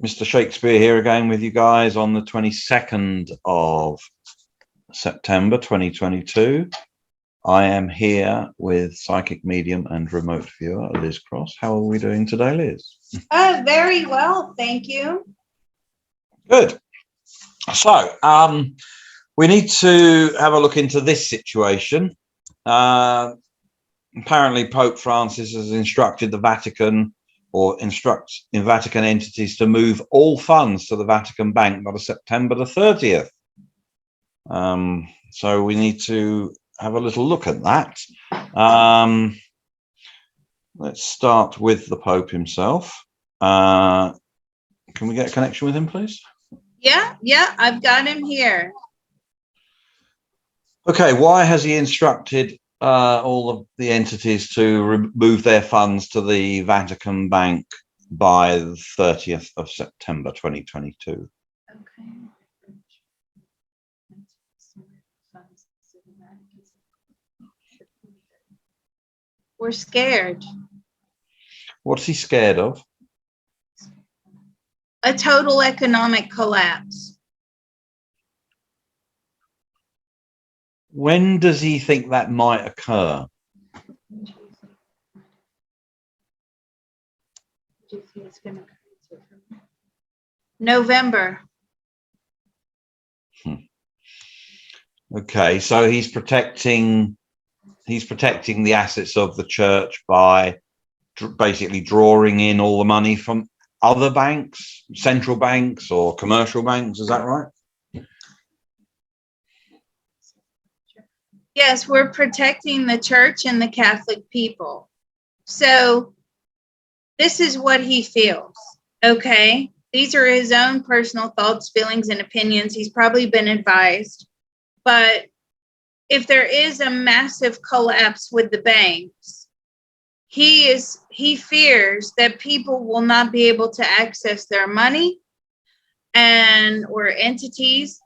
Mr. Shakespeare here again with you guys on the 22nd of September 2022. I am here with psychic medium and remote viewer Liz Cross. How are we doing today, Liz? Very well, thank you. Good. So we need to have a look into this situation. Apparently Pope Francis has instructed the Vatican or instructs in Vatican entities to move all funds to the Vatican Bank by September the 30th. So we need to have a little look at that. Let's start with the Pope himself. Can we get a connection with him, please? Yeah, I've got him here. Okay, why has he instructed all of the entities to move their funds to the Vatican Bank by the 30th of September 2022? Okay. We're scared. What's he scared of? A total economic collapse. When does he think that might occur? November. Okay, so he's protecting the assets of the church by basically drawing in all the money from other banks, central banks or commercial banks. Is that right? Yes, we're protecting the church and the Catholic people. So this is what he feels, okay? These are his own personal thoughts, feelings, and opinions. He's probably been advised. But if there is a massive collapse with the banks, he fears that people will not be able to access their money or entities,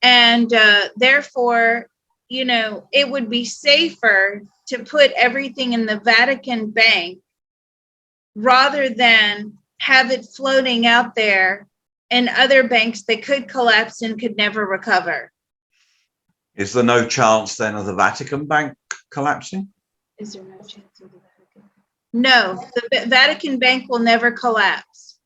and therefore, it would be safer to put everything in the Vatican Bank rather than have it floating out there in other banks that could collapse and could never recover. Is there no chance then of the Vatican Bank collapsing? Is there no chance of the Vatican? No, the Vatican Bank will never collapse.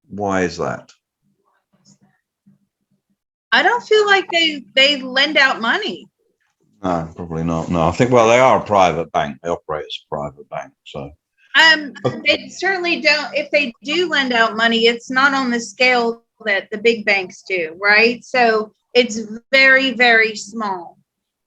Why is that? I don't feel like they lend out money. No, probably not. No, I think, well, they are a private bank. They operate as a private bank. So they certainly don't. If they do lend out money, it's not on the scale that the big banks do, right? So it's very, very small.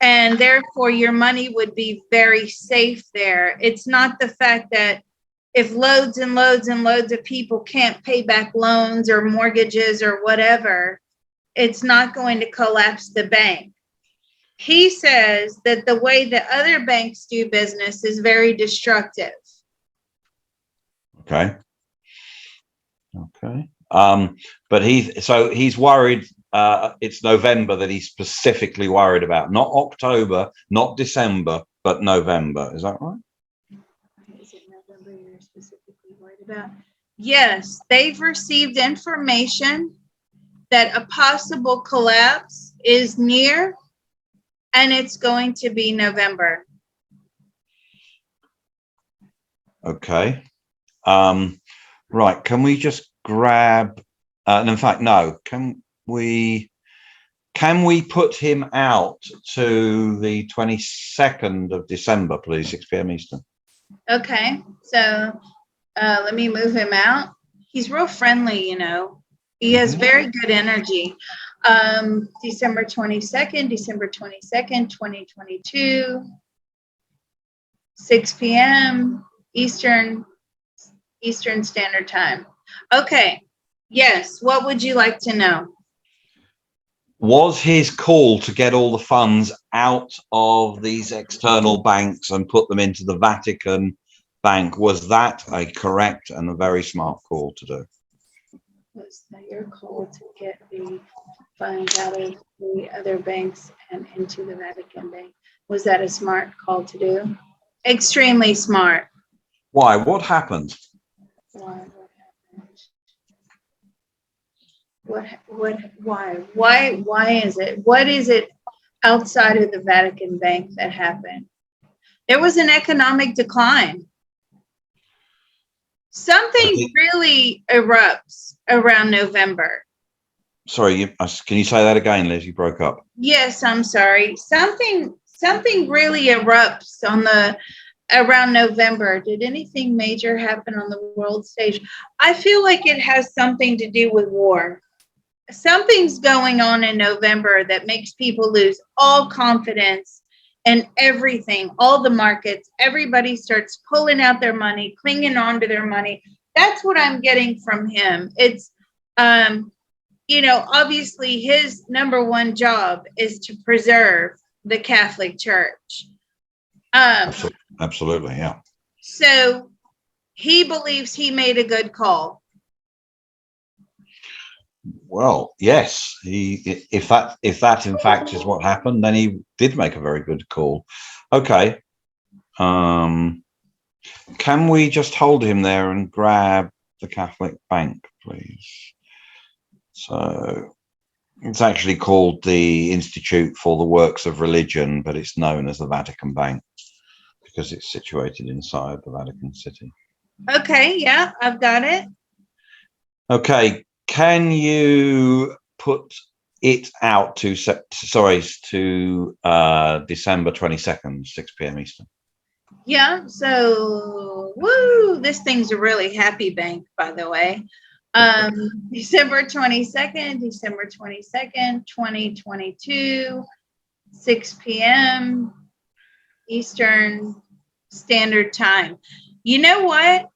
And therefore, your money would be very safe there. It's not the fact that if loads and loads and loads of people can't pay back loans or mortgages or whatever, it's not going to collapse the bank. He says that the way that other banks do business is very destructive. Okay. But he's worried. It's November that he's specifically worried about, not October, not December, but November. Is that right? Is it November you're specifically worried about? Yes, they've received information that a possible collapse is near, and it's going to be November. Okay. Right. Can we just grab? And in fact, no. Can we put him out to the 22nd of December, please, 6 p.m. Eastern? Okay. So let me move him out. He's real friendly, He has very good energy. December 22nd, 2022, 6 p.m. Eastern Standard Time. Okay. Yes. What would you like to know? Was his call to get all the funds out of these external banks and put them into the Vatican Bank, was that a correct and a very smart call to do? Was that your call to get the funds out of the other banks and into the Vatican Bank? Was that a smart call to do? Extremely smart. Why? What happened? Why? What happened? Why is it? What is it outside of the Vatican Bank that happened? There was an economic decline. Something really erupts around November. Sorry, can you say that again, Liz? You broke up. Yes, I'm sorry. Something really erupts around November. Did anything major happen on the world stage? I feel like it has something to do with war. Something's going on in November that makes people lose all confidence in everything, all the markets. Everybody starts pulling out their money, clinging on to their money. That's what I'm getting from him. It's, obviously his number one job is to preserve the Catholic Church. Absolutely, yeah. So he believes he made a good call. Well, yes. If that in fact is what happened, then he did make a very good call. Okay. Can we just hold him there and grab the Catholic Bank, please? So it's actually called the Institute for the Works of Religion, but it's known as the Vatican Bank because it's situated inside the Vatican City. Okay, yeah, I've got it. Okay, can you put it out to December 22nd, 6 p.m. Eastern? Yeah, so this thing's a really happy bank, by the way. December 22nd, 2022, 6 p.m. Eastern Standard Time. You know what?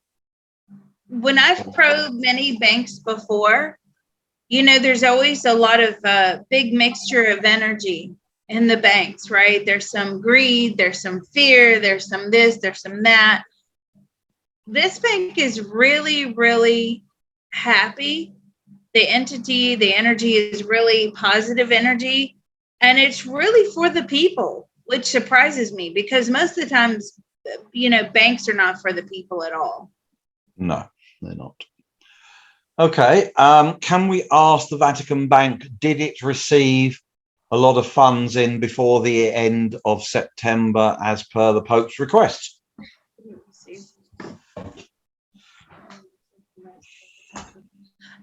When I've probed many banks before, there's always a lot of big mixture of energy in the banks, right? There's some greed, there's some fear, there's some this, there's some that. This bank is really, really happy. The energy is really positive energy, and it's really for the people, which surprises me because most of the times, banks are not for the people at all. No, they're not. Okay. Can we ask the Vatican Bank, did it receive a lot of funds in before the end of September as per the Pope's request?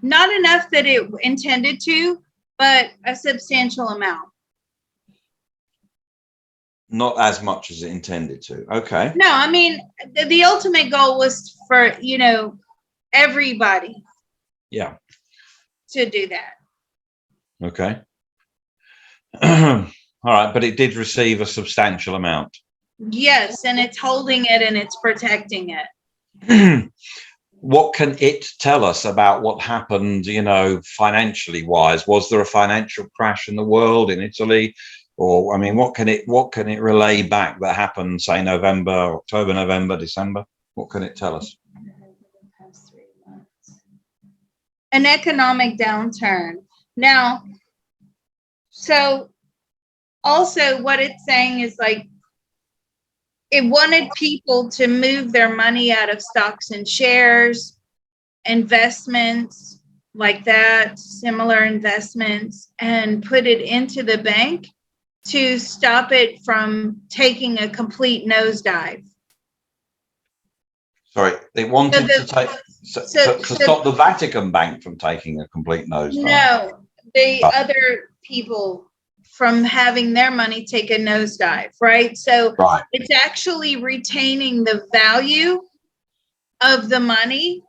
Not enough that it intended to, but a substantial amount. Not as much as it intended to. Okay. No, I mean, the ultimate goal was for, everybody. Yeah. To do that. Okay. All right, but it did receive a substantial amount. Yes, and it's holding it and it's protecting it. What can it tell us about what happened, financially wise? Was there a financial crash in the world, in Italy? Or, I mean, what can it relay back that happened, say, October, November, December? What can it tell us? An economic downturn. Now, so also what it's saying is like, it wanted people to move their money out of stocks and shares, investments like that, similar investments, and put it into the bank to stop it from taking a complete nosedive. Sorry, they wanted to stop the Vatican Bank from taking a complete nosedive. No, the other people from having their money take a nosedive, right? So It's actually retaining the value of the money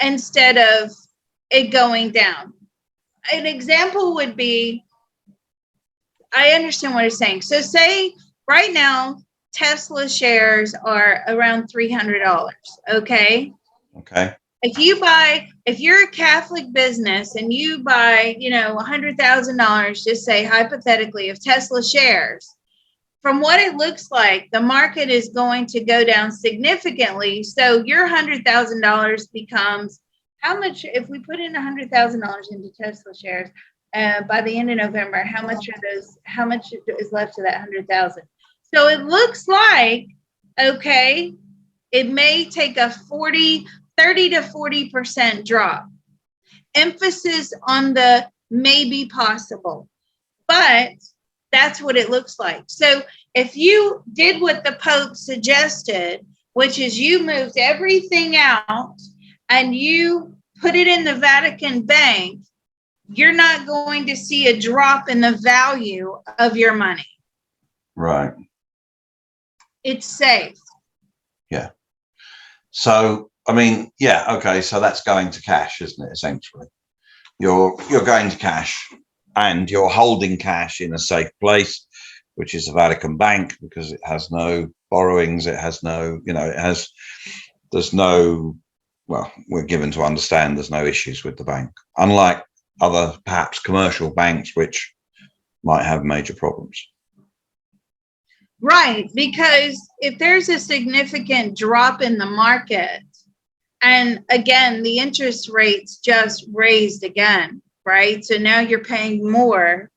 instead of it going down. An example would be, I understand what you're saying. So say right now, Tesla shares are around $300, okay? Okay. If you're a Catholic business and you buy, $100,000, just say hypothetically, of Tesla shares, from what it looks like, the market is going to go down significantly. So your $100,000 becomes how much? If we put in $100,000 into Tesla shares, by the end of November, how much is left of that 100,000? So it looks like, okay, it may take a 40, 30 to 40% drop. Emphasis on the maybe possible, but that's what it looks like. So if you did what the Pope suggested, which is you moved everything out and you put it in the Vatican Bank, you're not going to see a drop in the value of your money. Right. It's safe. Yeah. So, I mean, yeah, okay. So that's going to cash, isn't it? Essentially, you're going to cash, and you're holding cash in a safe place, which is the Vatican Bank, because it has no borrowings. It has no, there's no, well, we're given to understand there's no issues with the bank, unlike other perhaps commercial banks, which might have major problems. Right, because if there's a significant drop in the market, and again, the interest rates just raised again, right? So now you're paying more,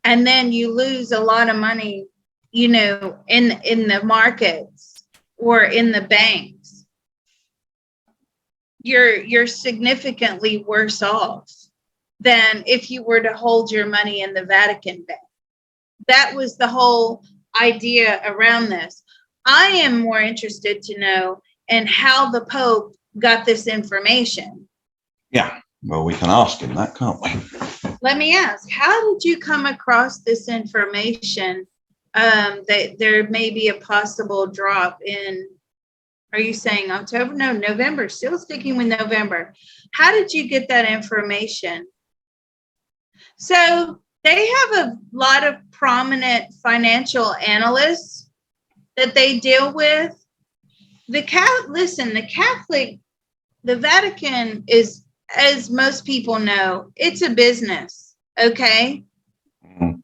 and then you lose a lot of money, in the markets or in the banks. You're significantly worse off than if you were to hold your money in the Vatican Bank. That was the whole idea around this. I am more interested to know in how the Pope got this information. Yeah, well, we can ask him that, can't we? Let me ask, how did you come across this information that there may be a possible drop in, are you saying October? No, November, still sticking with November. How did you get that information? So they have a lot of prominent financial analysts that they deal with. The Vatican is, as most people know, it's a business, okay? Mm.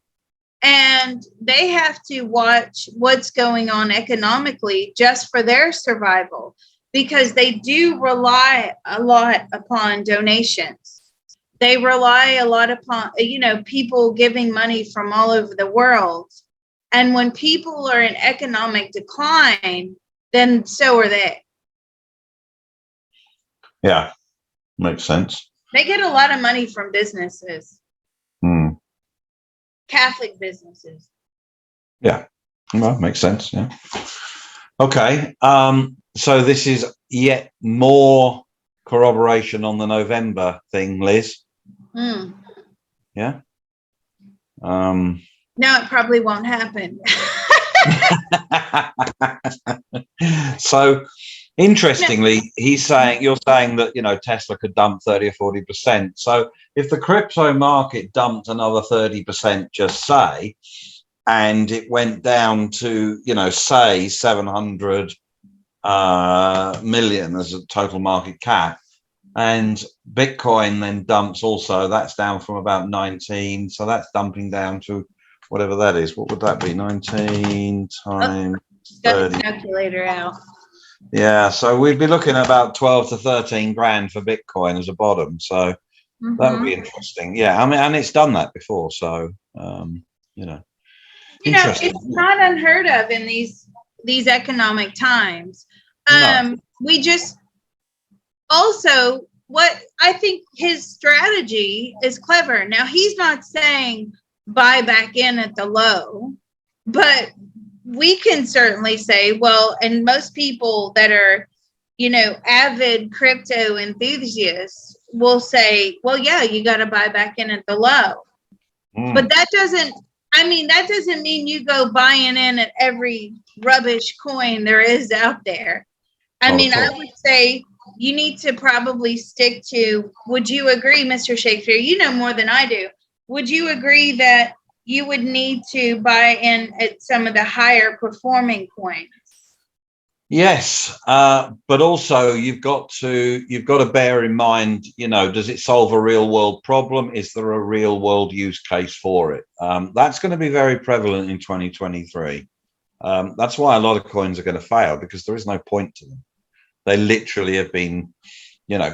And they have to watch what's going on economically just for their survival, because they do rely a lot upon donations. They rely a lot upon, people giving money from all over the world. And when people are in economic decline, then so are they. Yeah, makes sense. They get a lot of money from businesses, Catholic businesses. Yeah, well, makes sense. Yeah. Okay. So this is yet more corroboration on the November thing, Liz. Yeah. No, it probably won't happen. So interestingly, you're saying that, Tesla could dump 30 or 40%. So if the crypto market dumped another 30%, just say, and it went down to, say 700 million as a total market cap, and Bitcoin then dumps also, that's down from about 19. So that's dumping down to whatever that is. What would that be? 19 times 30. Got the calculator out. Yeah, so we'd be looking at about 12 to 13 grand for Bitcoin as a bottom. So that would be interesting. Yeah, I mean, and it's done that before. So, interesting. It's not unheard of in these economic times. No. We just also, what I think his strategy is clever. Now, he's not saying buy back in at the low, but we can certainly say, well, and most people that are, avid crypto enthusiasts will say, well, yeah, you got to buy back in at the low. But that doesn't mean you go buying in at every rubbish coin there is out there. I would say you need to probably stick to, would you agree, Mr. Shakespeare? You know more than I do. Would you agree that you would need to buy in at some of the higher performing coins? Yes, but also you've got to bear in mind, does it solve a real world problem? Is there a real world use case for it? That's going to be very prevalent in 2023. That's why a lot of coins are going to fail, because there is no point to them. They literally have been,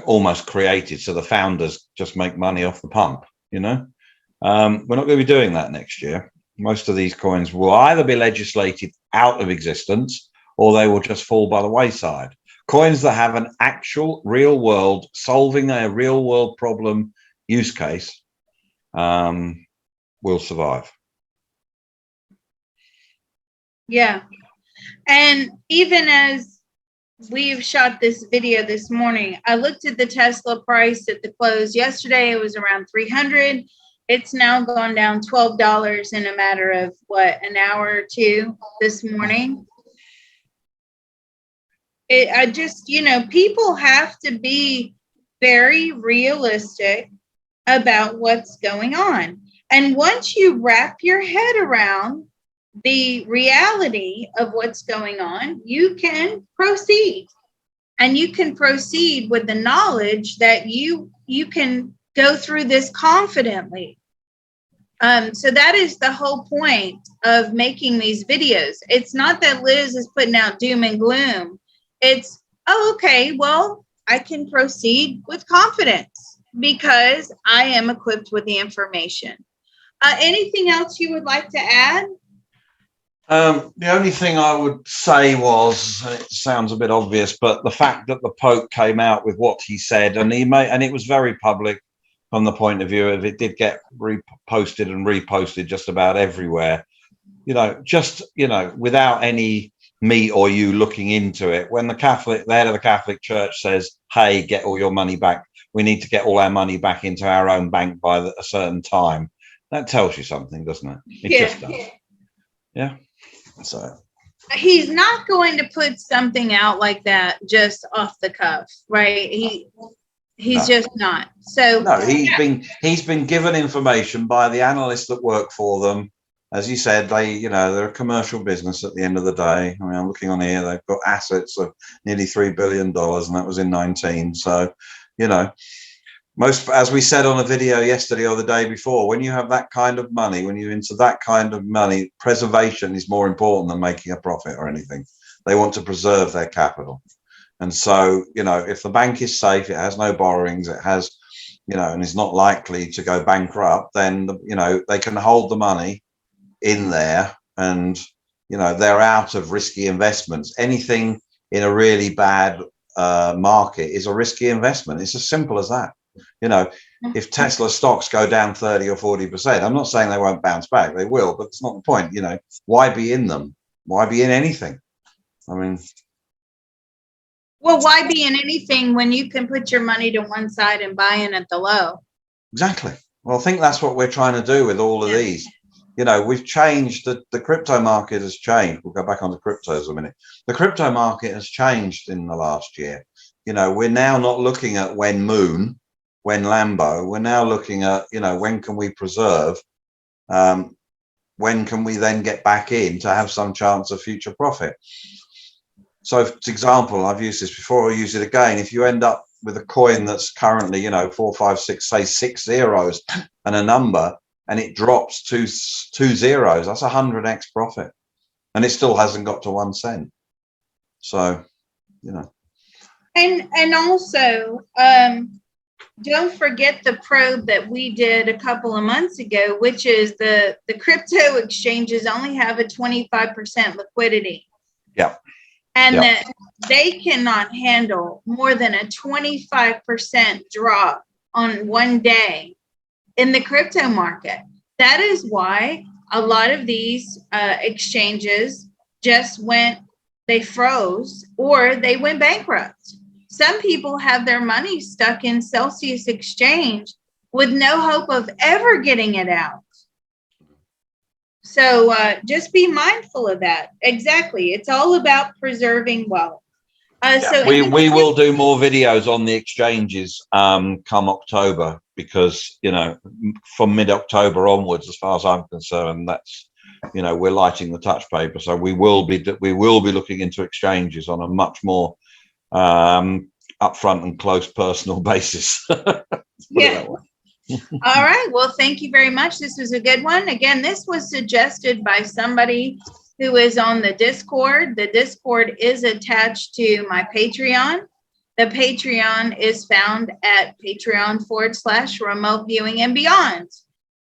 almost created so the founders just make money off the pump. We're not going to be doing that next year. Most of these coins will either be legislated out of existence, or they will just fall by the wayside. Coins that have an actual real world, solving a real world problem use case will survive. Yeah. And even as we've shot this video this morning, I looked at the Tesla price at the close yesterday. It was around 300. It's now gone down $12 in a matter of an hour or two this morning. I just, people have to be very realistic about what's going on. And once you wrap your head around the reality of what's going on, you can proceed. And you can proceed with the knowledge that you can go through this confidently. So that is the whole point of making these videos. It's not that Liz is putting out doom and gloom. It's, okay, well, I can proceed with confidence because I am equipped with the information. Anything else you would like to add? The only thing I would say was, it sounds a bit obvious, but the fact that the Pope came out with what he said, and it was very public from the point of view of it did get reposted and reposted just about everywhere. Without any me or you looking into it, when the head of the Catholic Church says, "Hey, get all your money back. We need to get all our money back into our own bank by a certain time," that tells you something, doesn't it? It just does. Yeah. So he's not going to put something out like that just off the cuff, right? He's just not. So no, he's been given information by the analysts that work for them. As you said, they're a commercial business at the end of the day. I mean, I'm looking on here, they've got assets of nearly $3 billion, and that was in 19. So, as we said on a video yesterday or the day before, when you have that kind of money, when you're into that kind of money, preservation is more important than making a profit or anything. They want to preserve their capital. And so, if the bank is safe, it has no borrowings, it has, and is not likely to go bankrupt, then, they can hold the money in there and, they're out of risky investments. Anything in a really bad market is a risky investment. It's as simple as that. If Tesla stocks go down 30 or 40%, I'm not saying they won't bounce back. They will, but it's not the point. Why be in them? Why be in anything? I mean, well, why be in anything when you can put your money to one side and buy in at the low? Exactly. Well, I think that's what we're trying to do with all of these. We've changed the crypto market has changed. We'll go back onto cryptos a minute. The crypto market has changed in the last year. We're now not looking at when Lambo. We're now looking at, when can we preserve? When can we then get back in to have some chance of future profit? So, for example, I've used this before, I'll use it again. If you end up with a coin that's currently, 4, 5, 6, say 6 zeros and a number, and it drops to 2 zeros, that's 100x profit. And it still hasn't got to 1 cent. So, And also, don't forget the probe that we did a couple of months ago, which is the crypto exchanges only have a 25% liquidity. Yeah. And that they cannot handle more than a 25% drop on one day in the crypto market. That is why a lot of these exchanges they froze or they went bankrupt. Some people have their money stuck in Celsius Exchange with no hope of ever getting it out. So just be mindful of that. Exactly. It's all about preserving wealth. So we will do more videos on the exchanges come October, because from mid-October onwards, as far as I'm concerned, that's we're lighting the touch paper. So we will be looking into exchanges on a much more upfront and close personal basis. Yeah. All right. Well, thank you very much. This was a good one. Again, this was suggested by somebody who is on the Discord. The Discord is attached to my Patreon. The Patreon is found at patreon.com/remote viewing and beyond.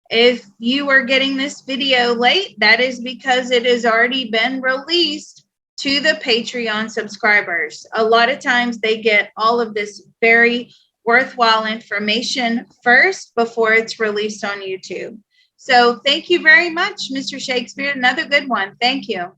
If you are getting this video late, that is because it has already been released to the Patreon subscribers. A lot of times they get all of this very worthwhile information first before it's released on YouTube. So thank you very much, Mr. Shakespeare. Another good one. Thank you.